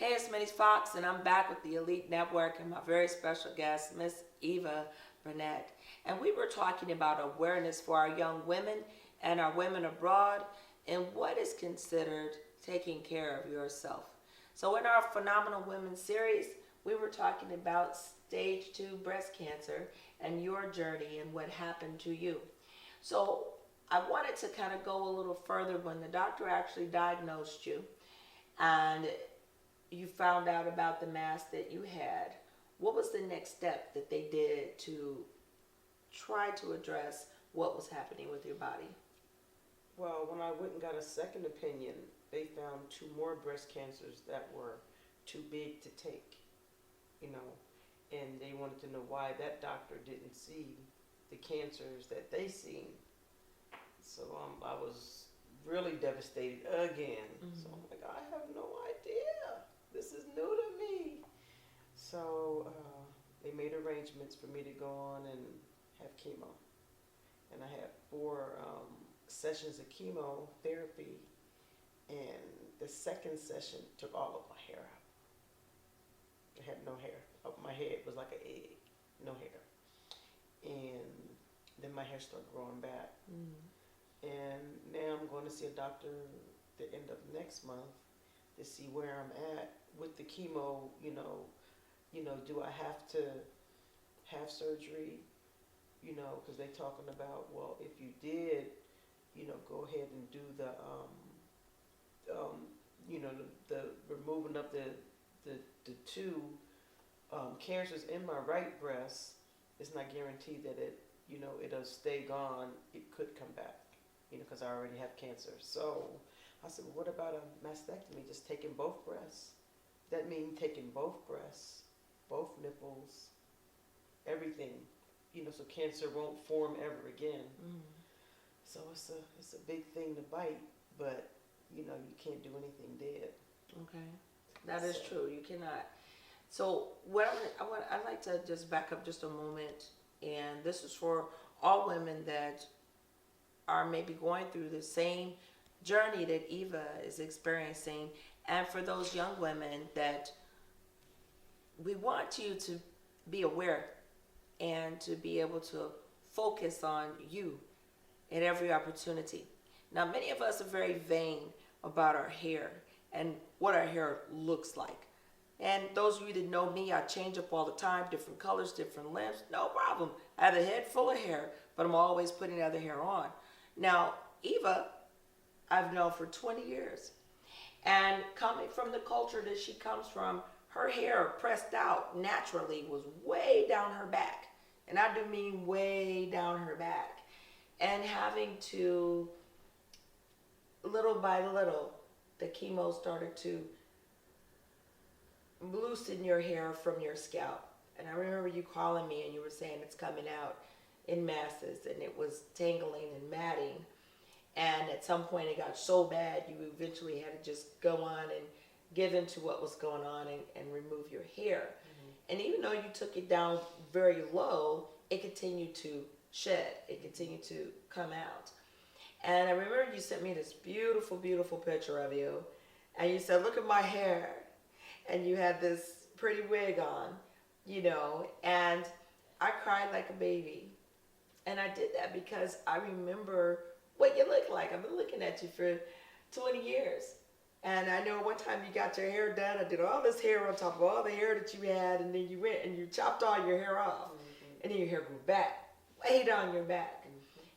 Hey, it's Minnie Fox, and I'm back with the Elite Network and my very special guest, Miss Eva Burnett. And we were talking about awareness for our young women and our women abroad and what is considered taking care of yourself. So, in our Phenomenal Women series, we were talking about stage 2 breast cancer and your journey and what happened to you. So, I wanted to kind of go a little further when the doctor actually diagnosed you and you found out about the mass that you had. What was the next step that they did to try to address what was happening with your body? Well, when I went and got a second opinion, they found 2 more breast cancers that were too big to take, and they wanted to know why that doctor didn't see the cancers that they seen. So I was really devastated again. So I'm like, I have no idea. This is new to me. So they made arrangements for me to go on and have chemo. And I had 4 sessions of chemotherapy. And the second session took all of my hair out. I had no hair. My head was like an egg, no hair. And then my hair started growing back. And now I'm going to see a doctor the end of next month to see where I'm at with the chemo. Do I have to have surgery? Because they're talking about, well, if you did, go ahead and do the removing of the 2 cancers in my right breast. It's not guaranteed that it'll stay gone. It could come back, because I already have cancer. So I said, well, what about a mastectomy? Just taking both breasts. That means taking both breasts, both nipples, everything, so cancer won't form ever again. So it's a big thing to bite, but you can't do anything dead. Okay, that is true. You cannot. So I'd like to just back up just a moment, and this is for all women that are maybe going through the same journey that Eva is experiencing, and for those young women that we want you to be aware and to be able to focus on you at every opportunity. Now, many of us are very vain about our hair and what our hair looks like. And those of you that know me, I change up all the time, different colors, different lengths, no problem. I have a head full of hair, but I'm always putting other hair on. Now, Eva, I've known for 20 years. And coming from the culture that she comes from, her hair pressed out naturally was way down her back. And I do mean way down her back. And having to, little by little, the chemo started to loosen your hair from your scalp. And I remember you calling me and you were saying it's coming out in masses and it was tangling and matting. And at some point it got so bad you eventually had to just go on and give into what was going on and remove your hair. And even though you took it down very low, it continued to shed. It continued to come out. And I remember you sent me this beautiful, beautiful picture of you. And you said, look at my hair. And you had this pretty wig on, and I cried like a baby. And I did that because I remember what you look like. I've been looking at you for 20 years. And I know one time you got your hair done. I did all this hair on top of all the hair that you had, and then you went and you chopped all your hair off. And then your hair grew back, way down your back.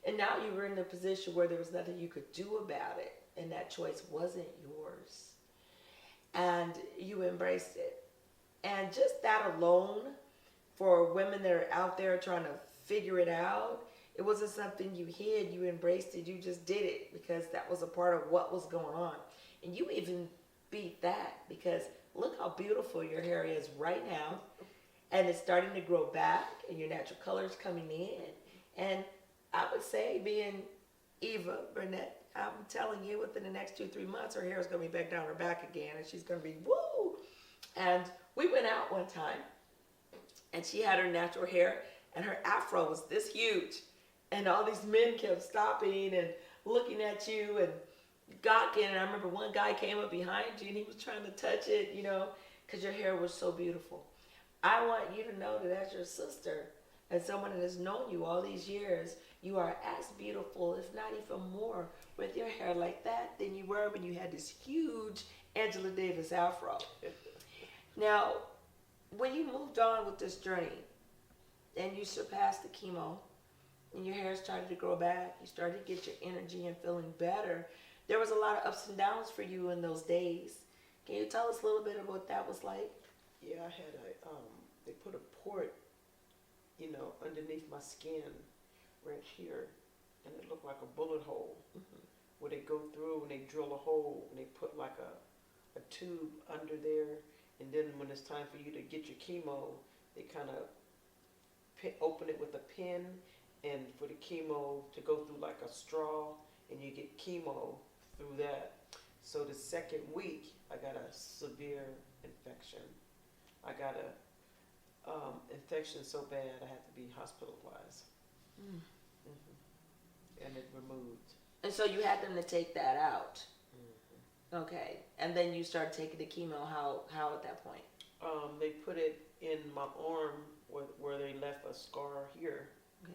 And now you were in a position where there was nothing you could do about it, and that choice wasn't yours. And you embraced it. And just that alone, for women that are out there trying to figure it out, it wasn't something you hid, you embraced it, you just did it because that was a part of what was going on. And you even beat that because look how beautiful your hair is right now. And it's starting to grow back and your natural color is coming in. And I would say, being Eva Burnett, I'm telling you, within the next 2-3 months, her hair is going to be back down her back again, and she's going to be woo. And we went out one time, and she had her natural hair, and her afro was this huge, and all these men kept stopping and looking at you, and gawking, and I remember one guy came up behind you and he was trying to touch it, because your hair was so beautiful. I want you to know that as your sister, as someone that has known you all these years, you are as beautiful, if not even more, with your hair like that than you were when you had this huge Angela Davis afro. Now, when you moved on with this journey and you surpassed the chemo and your hair started to grow back, you started to get your energy and feeling better, there was a lot of ups and downs for you in those days. Can you tell us a little bit of what that was like? Yeah, I had they put a port, underneath my skin right here, and it looked like a bullet hole, where they go through and they drill a hole and they put like a tube under there, and then when it's time for you to get your chemo, they kind of open it with a pin, and for the chemo to go through like a straw, and you get chemo through that. So the second week, I got a severe infection. I got a infection so bad I had to be hospitalized. And it removed. And so you had them to take that out. Okay. And then you started taking the chemo. How at that point? They put it in my arm where they left a scar here. Okay.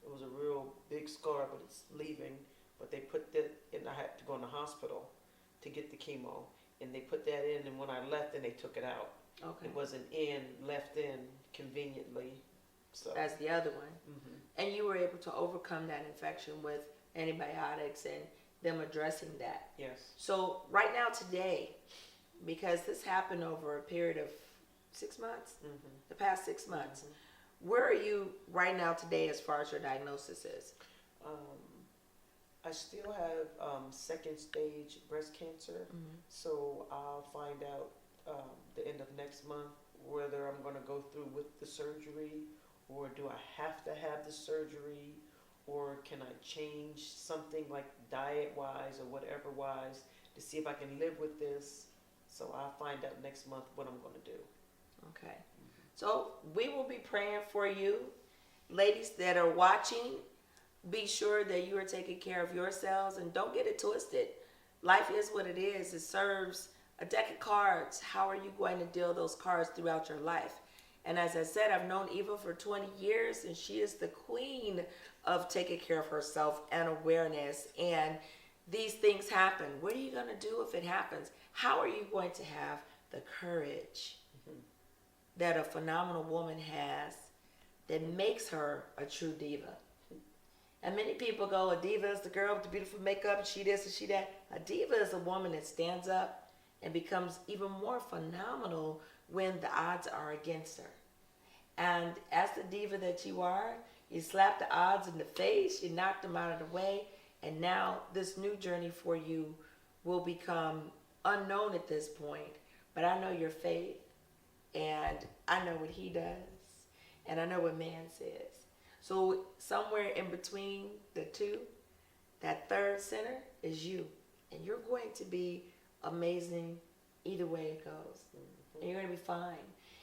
It was a real big scar, but it's leaving. But they put that in. I had to go in the hospital to get the chemo, and they put that in. And when I left, then they took it out. Okay. It wasn't left in conveniently. So as the other one. And you were able to overcome that infection with antibiotics and them addressing that. Yes. So right now today, because this happened over a period of 6 months, the past 6 months, where are you right now today as far as your diagnosis is? I still have second stage breast cancer, so I'll find out the end of next month whether I'm going to go through with the surgery, or do I have to have the surgery, or can I change something like diet-wise or whatever-wise to see if I can live with this. So I'll find out next month what I'm going to do. Okay. So we will be praying for you. Ladies that are watching, be sure that you are taking care of yourselves and don't get it twisted. Life is what it is. It serves a deck of cards. How are you going to deal those cards throughout your life? And as I said, I've known Eva for 20 years, and she is the queen of taking care of herself and awareness. And these things happen. What are you going to do if it happens? How are you going to have the courage that a phenomenal woman has that makes her a true diva? And many people go, a diva is the girl with the beautiful makeup, and she this and she that. A diva is a woman that stands up and becomes even more phenomenal when the odds are against her. And as the diva that you are, you slap the odds in the face, you knock them out of the way, and now this new journey for you will become unknown at this point. But I know your faith, and I know what he does, and I know what man says. So somewhere in between the two, that third center is you. And you're going to be amazing either way it goes. And you're going to be fine.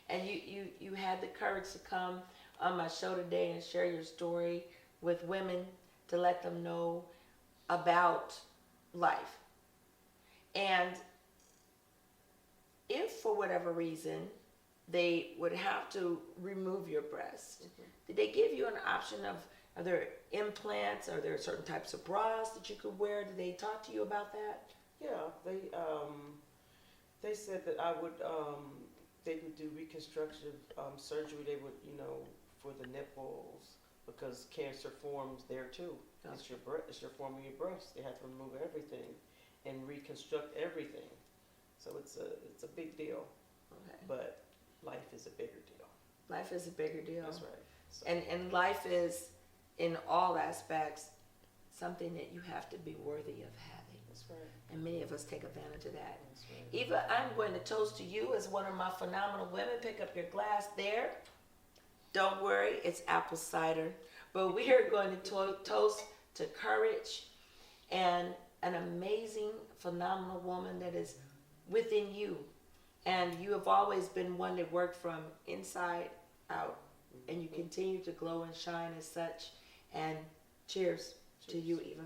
And you had the courage to come on my show today and share your story with women to let them know about life. And if for whatever reason they would have to remove your breast, did they give you an option of, are there implants? Are there certain types of bras that you could wear? Did they talk to you about that? Yeah, they said that I would, they would do reconstructive surgery. They would, for the nipples, because cancer forms there too. Gotcha. It's your form of your breast. They have to remove everything and reconstruct everything. So it's a big deal. Okay. But life is a bigger deal. Life is a bigger deal. That's right. So. And life is, in all aspects, something that you have to be worthy of having. That's right. And many of us take advantage of that. That's right. Eva, I'm going to toast to you as one of my phenomenal women. Pick up your glass there. Don't worry, it's apple cider. But we are going to toast to courage and an amazing, phenomenal woman that is within you. And you have always been one that worked from inside out. And you continue to glow and shine as such. And cheers to you, Eva.